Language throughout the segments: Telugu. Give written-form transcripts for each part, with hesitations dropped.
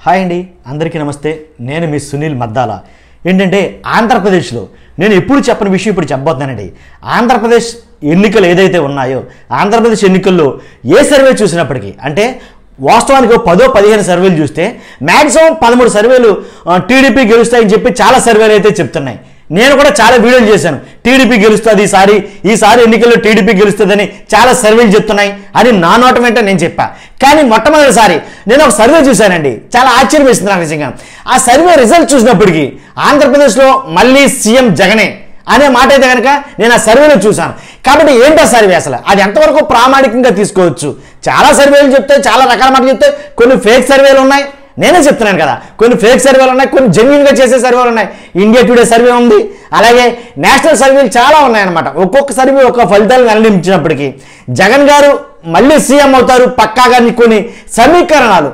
హాయ్ అండి, అందరికీ నమస్తే. నేను మీ సునీల్ మద్దాల. ఏంటంటే ఆంధ్రప్రదేశ్లో నేను ఎప్పుడు చెప్పని విషయం ఇప్పుడు చెప్పబోతున్నానండి. ఆంధ్రప్రదేశ్ ఎన్నికలు ఏదైతే ఉన్నాయో, ఆంధ్రప్రదేశ్ ఎన్నికల్లో ఏ సర్వే చూసినప్పటికీ, అంటే వాస్తవానికి 10-15 సర్వేలు చూస్తే మ్యాక్సిమం 13 సర్వేలు టీడీపీ గెలుస్తాయని చెప్పి చాలా సర్వేలు అయితే చెప్తున్నాయి. నేను కూడా చాలా వీడియోలు చేశాను, టీడీపీ గెలుస్తుంది ఈసారి ఎన్నికల్లో టీడీపీ గెలుస్తుందని చాలా సర్వేలు చెప్తున్నాయి అని నా నోట వెంట నేను చెప్పా. కానీ మొట్టమొదటిసారి నేను ఒక సర్వే చూశానండి, చాలా ఆశ్చర్యం వేస్తుంది నాకు నిజంగా. ఆ సర్వే రిజల్ట్ చూసినప్పటికీ ఆంధ్రప్రదేశ్లో మళ్ళీ సీఎం జగనే అనే మాట అయితే కనుక నేను ఆ సర్వేలో చూశాను. కాబట్టి ఏంటో సర్వే, అసలు అది ఎంతవరకు ప్రామాణికంగా తీసుకోవచ్చు? చాలా సర్వేలు చెప్తే, చాలా రకాల మాటలు చెప్తే, కొన్ని ఫేక్ సర్వేలు ఉన్నాయి. నేనే చెప్తున్నాను కదా, కొన్ని ఫేక్ సర్వేలు ఉన్నాయి, కొన్ని జెన్యున్గా చేసే సర్వేలు ఉన్నాయి. ఇండియా టుడే సర్వే ఉంది, అలాగే నేషనల్ సర్వేలు చాలా ఉన్నాయన్నమాట. ఒక్కొక్క సర్వే ఒక్కొక్క ఫలితాలు వెల్లడించినప్పటికీ జగన్ గారు మళ్ళీ సీఎం అవుతారు పక్కాగా కొన్ని సమీకరణాలు,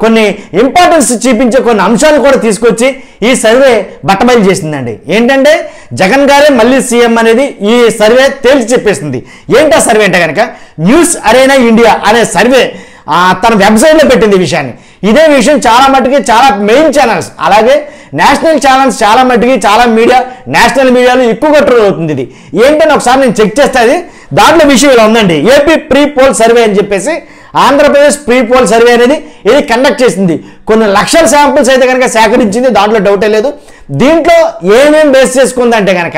కొన్ని ఇంపార్టెన్స్ చూపించే కొన్ని అంశాలు కూడా తీసుకొచ్చి ఈ సర్వే బట్టబయలు చేసిందండి. ఏంటంటే జగన్ గారే మళ్ళీ సీఎం అనేది ఈ సర్వే తేల్చి చెప్పేస్తుంది. ఏంటా సర్వే అంటే కనుక న్యూస్ అరేనా ఇండియా అనే సర్వే తన వెబ్సైట్లో పెట్టింది ఈ విషయాన్ని. ఇదే విషయం చాలా మట్టుకి చాలా మెయిన్ ఛానల్స్, అలాగే నేషనల్ ఛానల్స్ చాలా మట్టుకి చాలా నేషనల్ మీడియాలో ఎక్కువగా ట్రోల్ అవుతుంది. ఇది ఏంటని ఒకసారి నేను చెక్ చేస్తే దాంట్లో విషయం ఇలా ఉందండి. ఏపీ ప్రీ పోల్ సర్వే అని చెప్పేసి ఆంధ్రప్రదేశ్ ప్రీ పోల్ సర్వే అనేది ఇది కండక్ట్ చేసింది. కొన్ని లక్షల శాంపుల్స్ అయితే కనుక సేకరించింది, దాంట్లో డౌటే లేదు. దీంట్లో ఏమేం బేస్ చేసుకుందంటే కనుక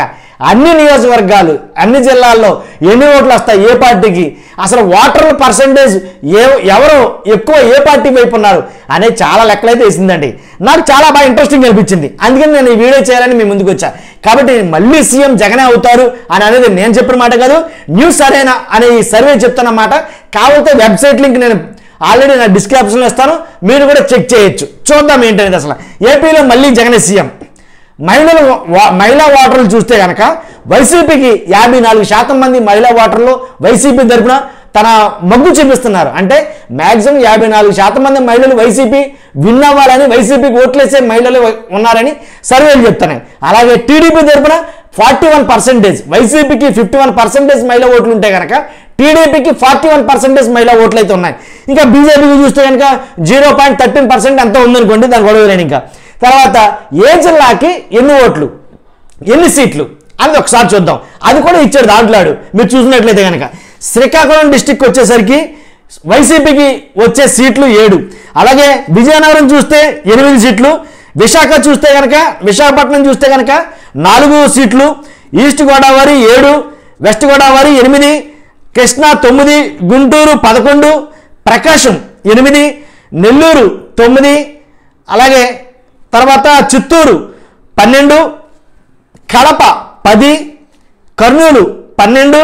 అన్ని నియోజకవర్గాలు, అన్ని జిల్లాల్లో ఎన్ని ఓట్లు వస్తాయి ఏ పార్టీకి, అసలు ఓటర్ల పర్సంటేజ్ ఎవరు ఎక్కువ ఏ పార్టీ వైపు ఉన్నారు అనే చాలా లెక్కలైతే వేసిందండి. నాకు చాలా బాగా ఇంట్రెస్టింగ్ అనిపించింది, అందుకని నేను ఈ వీడియో చేయాలని మీ ముందుకు వచ్చా. కాబట్టి మళ్ళీ సీఎం జగనే అవుతారు అని అనేది నేను చెప్పిన మాట కాదు, న్యూస్ అరేనా అనే ఈ సర్వే చెప్తున్నమాట. కాకపోతే వెబ్సైట్ లింక్ నేను ఆల్రెడీ నా డిస్క్రిప్షన్లో ఇస్తాను, మీరు కూడా చెక్ చేయొచ్చు. చూద్దాం ఏంటనేది. అసలు ఏపీలో మళ్ళీ జగనే సీఎం. మహిళా ఓటర్లు చూస్తే కనుక వైసీపీకి 54% మంది మహిళా ఓటర్లు వైసీపీ తరఫున తన మొగ్గు చూపిస్తున్నారు. అంటే మ్యాక్సిమం 54% మంది మహిళలు వైసీపీ విన్ అవ్వాలని, వైసీపీకి ఓట్లేసే మహిళలు ఉన్నారని సర్వేలు చెప్తున్నాయి. అలాగే టీడీపీ తరఫున 41%, వైసీపీకి 51% మహిళా ఓట్లు ఉంటే కనుక టీడీపీకి 41% మహిళా ఓట్లు అయితే ఉన్నాయి. ఇంకా బీజేపీకి చూస్తే కనుక 0.13% ఎంత ఉందనుకోండి, దాని గొడవ లేని. ఇంకా తర్వాత ఏ జిల్లాకి ఎన్ని ఓట్లు, ఎన్ని సీట్లు అని ఒకసారి చూద్దాం. అది కూడా ఇచ్చాడు దాంట్లాడు. మీరు చూసినట్లయితే కనుక శ్రీకాకుళం డిస్టిక్ వచ్చేసరికి వైసీపీకి వచ్చే సీట్లు 7, అలాగే విజయనగరం చూస్తే 8 సీట్లు, విశాఖపట్నం చూస్తే కనుక 4 సీట్లు, ఈస్ట్ గోదావరి 7, వెస్ట్ గోదావరి 8, కృష్ణా 9, గుంటూరు 11, ప్రకాశం 8, నెల్లూరు 9, అలాగే తర్వాత చిత్తూరు 12, కడప 10, కర్నూలు 12,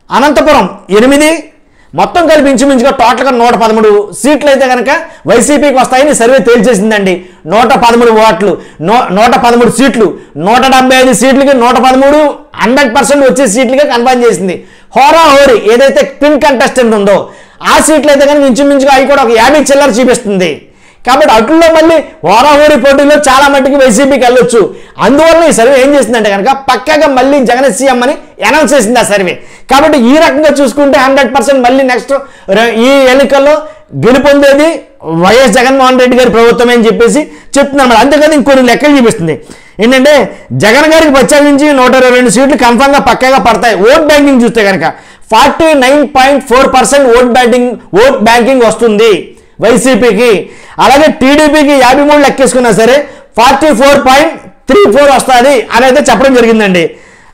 అనంతపురం 8, మొత్తం కలిపి ఇంచుమించుగా టోటల్గా 113 సీట్లు అయితే కనుక వైసీపీకి వస్తాయని సర్వే తేల్చేసిందండి. 113 ఓట్లు, 113 సీట్లు, 175 సీట్లకి 113 100% వచ్చే సీట్లుగా కన్ఫర్మ్ చేసింది. హోరాహోరీ ఏదైతే పిన్ కంటెస్టెంట్ ఉందో ఆ సీట్లు అయితే కనుక ఇంచుమించుగా అవి కూడా ఒక 50 చిల్లర చూపిస్తుంది. కాబట్టి అట్లలో మళ్ళీ హోరాహోరీ పోటీలో చాలా మట్టుకు వైసీపీకి వెళ్ళొచ్చు. అందువల్ల ఈ సర్వే ఏం చేసిందంటే కనుక పక్కాగా మళ్ళీ జగన్ సీఎం అని అనౌన్స్ చేసింది ఆ సర్వే. కాబట్టి ఈ రకంగా చూసుకుంటే 100% మళ్ళీ నెక్స్ట్ ఈ ఎన్నికల్లో గెలుపొందేది వైఎస్ జగన్మోహన్ రెడ్డి గారి ప్రభుత్వమే అని చెప్పేసి చెప్తున్నాం. అంతేకాదు ఇంకొన్ని లెక్కలు చూపిస్తుంది. ఏంటంటే జగన్ గారికి ప్రత్యేకించి 122 సీట్లు కన్ఫర్మ్గా పక్కాగా పడతాయి. ఓట్ బ్యాంకింగ్ చూస్తే కనుక 49.4% ఓట్ బ్యాంకింగ్ వస్తుంది వైసీపీకి. అలాగే టీడీపీకి 53 లెక్కేసుకున్నా సరే 44.34 వస్తుంది అని అయితే చెప్పడం జరిగిందండి.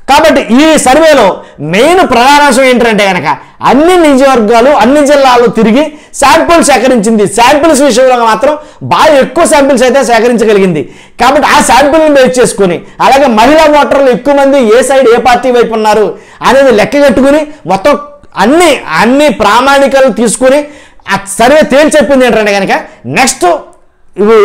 కాబట్టి ఈ సర్వేలో మెయిన్ ప్రధానాంశం ఏంటంటే కనుక అన్ని నియోజకవర్గాలు, అన్ని జిల్లాలు తిరిగి శాంపిల్స్ సేకరించింది. శాంపిల్స్ విషయంలో మాత్రం బాగా ఎక్కువ శాంపిల్స్ అయితే సేకరించగలిగింది. కాబట్టి ఆ శాంపిల్ని బేస్ చేసుకుని, అలాగే మహిళా ఓటర్లు ఎక్కువ మంది ఏ సైడ్ ఏ పార్టీ వైపు ఉన్నారు అనేది లెక్క కట్టుకుని మొత్తం అన్ని ప్రామాణికాలు తీసుకుని ఆ సర్వే తేల్చెప్పింది ఏంటంటే కనుక నెక్స్ట్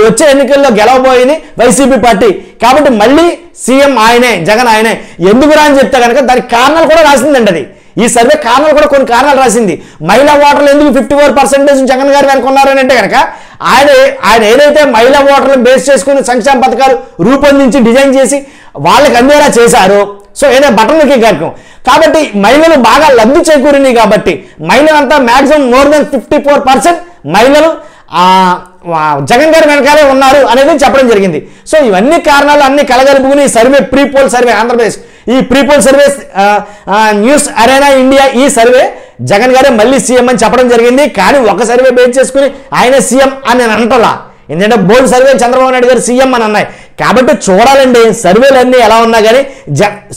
వచ్చే ఎన్నికల్లో గెలవబోయేది వైసీపీ పార్టీ. కాబట్టి మళ్ళీ సీఎం ఆయనే, జగన్ ఆయనే. ఎందుకురా అని చెప్తే కనుక దానికి కారణాలు కూడా రాసిందండి. అది ఈ సర్వే కారణాలు కూడా కొన్ని కారణాలు రాసింది. మహిళా ఓటర్లు ఎందుకు 54% జగన్ గారు వెనుకున్నారని అంటే కనుక ఆయన ఏదైతే మహిళా ఓటర్లను బేస్ చేసుకుని సంక్షేమ పథకాలు రూపొందించి డిజైన్ చేసి వాళ్ళకి అందేలా చేశారో, సో ఏదో బటన్ నొక్కే కార్యక్రమం. కాబట్టి మహిళలు బాగా లబ్ధి చేకూరినాయి. కాబట్టి మహిళలంతా మ్యాక్సిమం మోర్ దెన్ 54% మహిళలు జగన్ గారి వెనకాలే ఉన్నారు అనేది చెప్పడం జరిగింది. సో ఇవన్నీ కారణాలు అన్ని కలగలుపుకుని సర్వే ప్రీపోల్ సర్వే ఆంధ్రప్రదేశ్ ఈ prepoll survey news arena India ఈ సర్వే జగన్ గారే మళ్ళీ సీఎం అని చెప్పడం జరిగింది. కానీ ఒక సర్వే బేస్ చేసుకుని ఆయన సీఎం అని నేను అంటలా, ఎందుకంటే బోర్డు సర్వే చంద్రబాబు నాయుడు గారు సీఎం అని అన్నాయి. కాబట్టి చూడాలండి సర్వేలు అన్నీ ఎలా ఉన్నా కానీ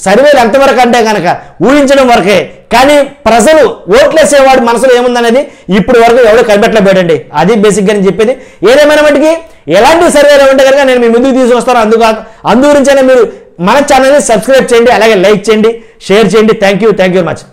సర్వేలు ఎంతవరకు అంటే కనుక ఊహించడం వరకే, కానీ ప్రజలు ఓట్లేసేవాడు మనసులో ఏముందనేది ఇప్పుడు వరకు ఎవడో కనిపెట్టలేబోడండి. అది బేసిక్గా నేను చెప్పేది. ఏదేమైనా మటుకి ఎలాంటి సర్వేలు ఉంటే కనుక నేను మీ ముందుకు తీసుకొస్తాను. అందు గురించైనా మీరు మన ఛానల్ని సబ్స్క్రైబ్ చేయండి, అలాగే లైక్ చేయండి, షేర్ చేయండి. Thank you very much.